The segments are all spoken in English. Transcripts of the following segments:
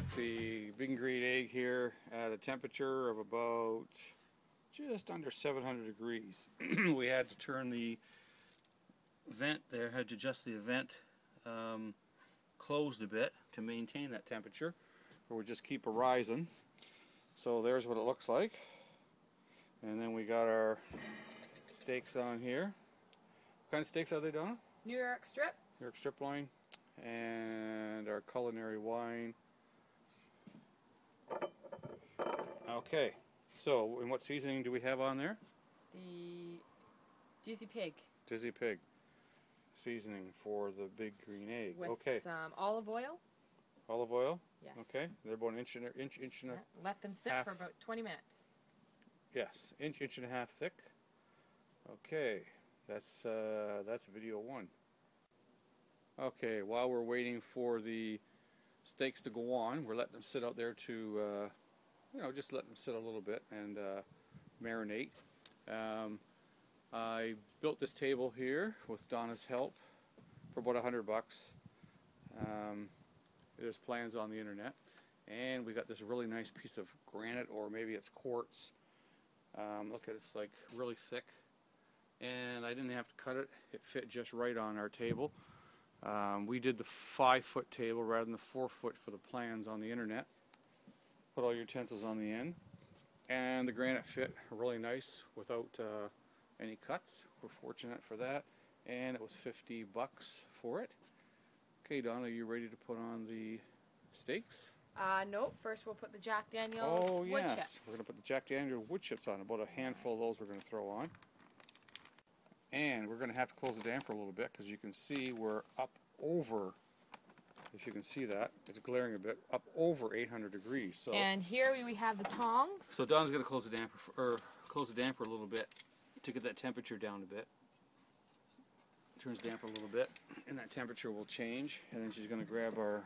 got the big green egg here at a temperature of about just under 700 degrees. We had to turn the vent there, had to adjust the vent closed a bit to maintain that temperature, or we just keep a rising. So there's what it looks like. And then we got our steaks on here. What kind of steaks are they, Donna? New York strip. New York strip loin. And our culinary wine. Okay, so and what seasoning do we have on there? The Dizzy Pig. Dizzy Pig seasoning for the big green egg. With okay. some olive oil. Olive oil? Yes. Okay, they're about an inch and a Let them sit half. for about 20 minutes. Yes, inch and a half thick. Okay, that's video one. Okay, while we're waiting for the steaks to go on, we're letting them sit out there to, just let them sit a little bit and marinate. I built this table here with Donna's help for about $100. There's plans on the internet, and we got this really nice piece of granite, or maybe it's quartz. Look at it, it's like really thick, and I didn't have to cut it. It fit just right on our table. We did the 5-foot table rather than the 4-foot for the plans on the internet. Put all your utensils on the end, and the granite fit really nice without any cuts. We're fortunate for that, and it was $50 for it. Okay, Donna, are you ready to put on the steaks? No, first we'll put the Jack Daniel's wood chips. We're going to put the Jack Daniel's wood chips on. About a handful of those we're going to throw on. And we're going to have to close the damper a little bit, because you can see we're up over, if you can see that, it's glaring a bit, up over 800 degrees. So, and here we have the tongs. So Donna's going to close the damper a little bit to get that temperature down a bit. Turns the damper a little bit, and that temperature will change. And then she's going to grab our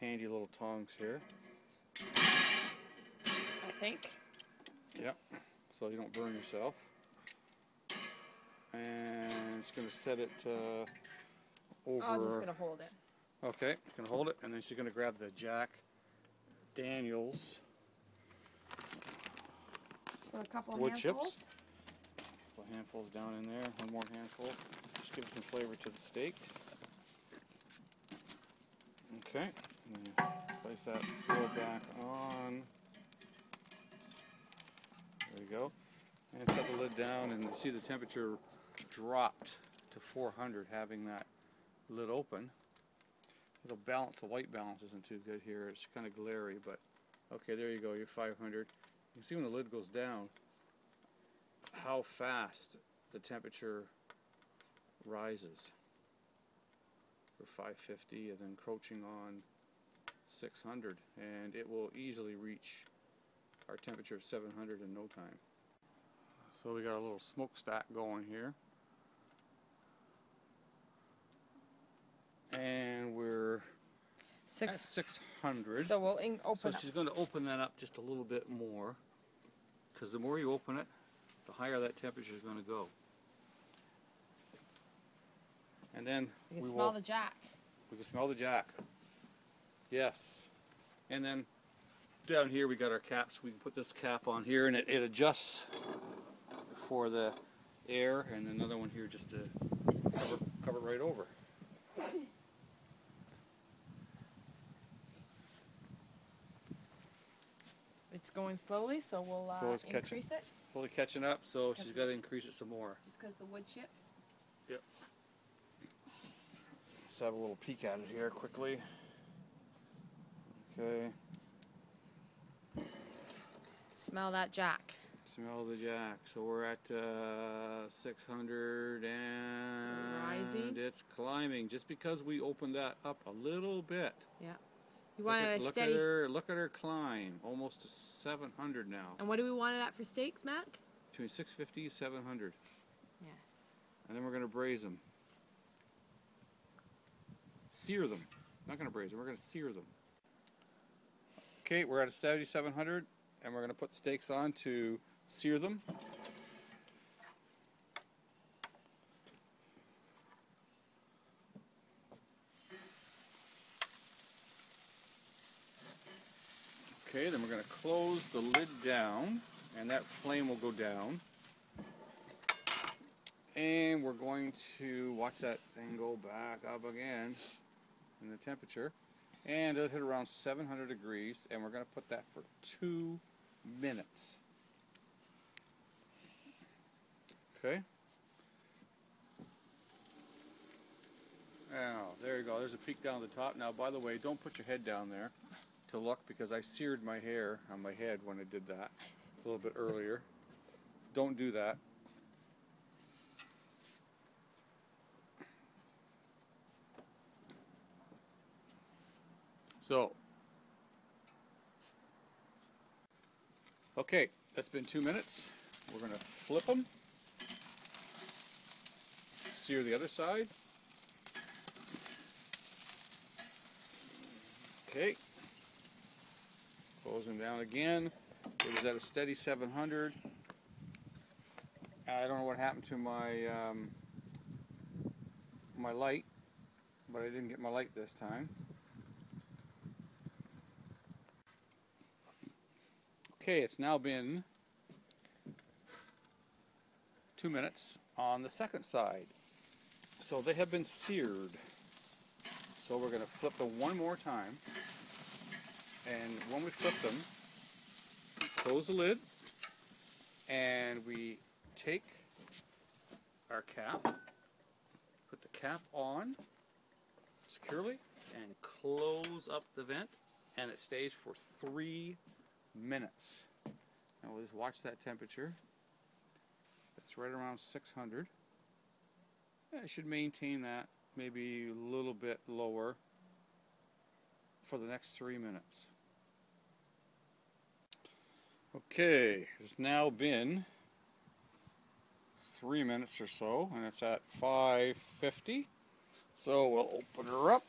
handy little tongs here. I think. Yep, so you don't burn yourself. And she's going to set it over. I'm just going to hold it. Okay, she's going to hold it, and then she's going to grab the Jack Daniel's Put a couple wood handfuls. chips. A couple handfuls down in there. One more handful. Just give it some flavor to the steak. Okay, and then you place that lid back on. There you go. And set the lid down, and you see the temperature dropped to 400 having that lid open. It'll balance, the white balance isn't too good here. It's kind of glary, but okay, there you go, you're 500. You can see when the lid goes down how fast the temperature rises for 550 and then encroaching on 600, and it will easily reach our temperature of 700 in no time. So we got a little smokestack going here, and we're at 600. So we'll open So she's going to open that up just a little bit more, because the more you open it, the higher that temperature is going to go. And then you can smell the Jack. We can smell the Jack. Yes. And then down here we got our caps. We can put this cap on here, and it adjusts for the air, and another one here just to cover right over. It's going slowly, so we'll increase it. Slowly catching up, so she's got to increase it some more. Just because the wood chips? Yep. Let's have a little peek at it here quickly. Okay. Smell that Jack. Smell the Jack. So we're at 600, and rising. It's climbing just because we opened that up a little bit. Yeah. You want it at a steady. Look at her climb, almost to 700 now. And what do we want it at for steaks, Mac? Between 650 and 700. Yes. And then we're going to braise them. Sear them. Not going to braise them, we're going to sear them. Okay, we're at a steady 700, and we're going to put steaks on to sear them. Okay, then we're going to close the lid down, and that flame will go down. And we're going to watch that thing go back up again in the temperature. And it'll hit around 700 degrees, and we're going to put that for 2 minutes. Okay. Now, there you go. There's a peek down the top. Now, by the way, don't put your head down there to look, because I seared my hair on my head when I did that a little bit earlier. Don't do that. So, okay, that's been 2 minutes. We're going to flip them, sear the other side. Okay, close them down again. It was at a steady 700. I don't know what happened to my my light, but I didn't get my light this time. Okay, it's now been 2 minutes on the second side. So they have been seared. So we're going to flip them one more time. And when we flip them, close the lid, and we take our cap, put the cap on securely, and close up the vent, and it stays for 3 minutes. And we'll just watch that temperature. It's right around 600. I should maintain that, maybe a little bit lower for the next 3 minutes. Okay, it's now been 3 minutes or so, and it's at 550. So we'll open her up,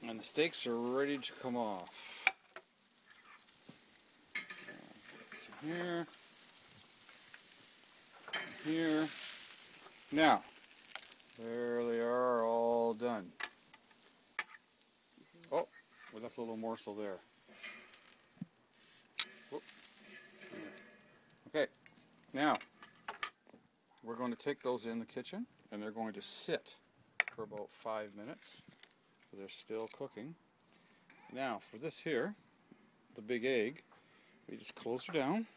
and the steaks are ready to come off. So here, here. Now, there they are, all done. Oh, we left a little morsel there. Whoop. Okay, now we're going to take those in the kitchen, and they're going to sit for about 5 minutes, because they're still cooking. Now, for this here, the big egg, we just close her down,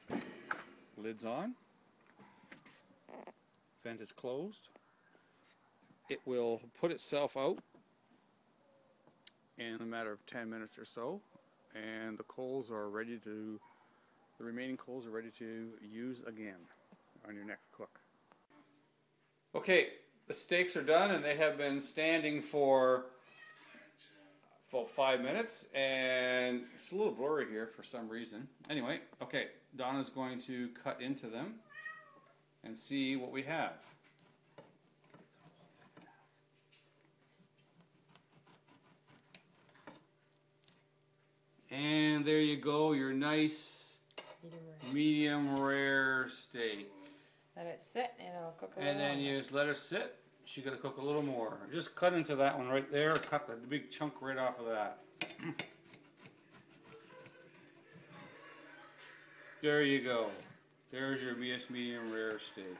lid's on, vent is closed. It will put itself out in a matter of 10 minutes or so, and the coals are ready to, the remaining coals are ready to use again on your next cook. Okay, the steaks are done, and they have been standing for about 5 minutes, and it's a little blurry here for some reason. Anyway, okay, Donna's going to cut into them and see what we have. And there you go, your nice medium rare steak. Let it sit and it'll cook a little And then you just let her sit. She's going to cook a little more. Just cut into that one right there. Cut the big chunk right off of that. There you go. There's your medium rare steak.